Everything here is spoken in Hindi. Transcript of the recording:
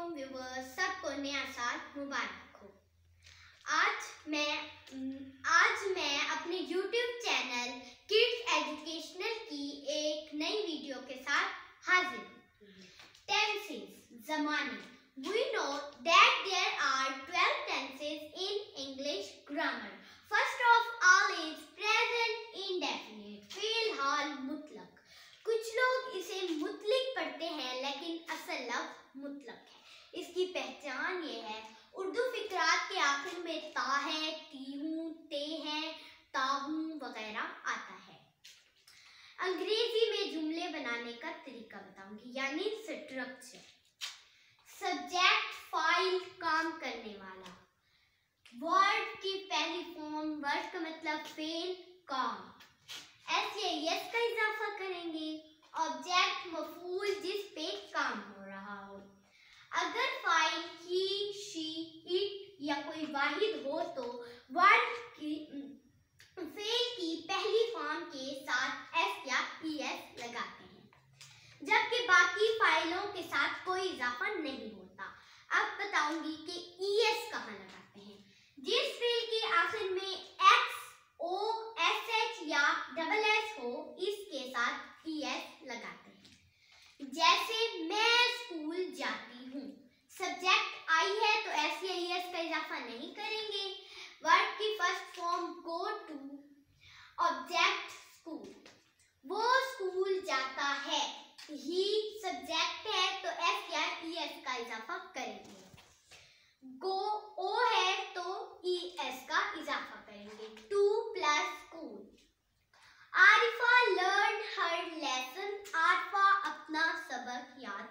वालेकुम व्यूअर्स, सबको नया साल मुबारक हो। आज मैं अपने YouTube चैनल किड्स एजुकेशनल की एक नई वीडियो के साथ हाजिर हूँ। टेंसेस ज़माने। We know that there are 12 tenses in English grammar. First of all is present indefinite, फिलहाल मुतलक। कुछ लोग इसे मुतलिक पढ़ते हैं लेकिन असल लफ्ज़ मुतलक है। इसकी पहचान ये है, उर्दू फिकरात के आखिर में ता है, ती हूँ, ते हैं, ताहूँ वगैरह आता है। अंग्रेजी में जुमले बनाने का तरीका बताऊंगी, यानी स्ट्रक्चर। सब्जेक्ट फाइल काम करने वाला, वर्ड की पहली फॉर्म, वर्ड का मतलब फेल काम, एस या यस का इजाफा करेंगे। ऑब्जेक्ट मफूल जिस पे काम हो रहा हो। अगर फाइल ही, शी, इट या कोई वाहिद हो तो वर्ड की फेल की पहली फॉर्म के साथ एस या ईएस लगाते हैं, जबकि बाकी फाइलों के साथ कोई इजाफा नहीं होता। अब बताऊंगी कि ईएस कहाँ लगाते हैं। जिस फेल के आखिर में एक्स, ओ, एस एच या डबल एस हो, इसके साथ ईएस लगाते हैं। जैसे मैं स्कूल जाती हूँ, सब्जेक्ट आई है तो एस या ईएस का इजाफा नहीं करेंगे। वर्ड की first form go to, object school, वो स्कूल जाता है, ही सब्जेक्ट है तो एस या ईएस का इजाफा करेंगे। गो ओ है तो ईएस का इजाफा करेंगे। Two plus school. Arifa learn हर लेसन, आरिफा अपना सबक याद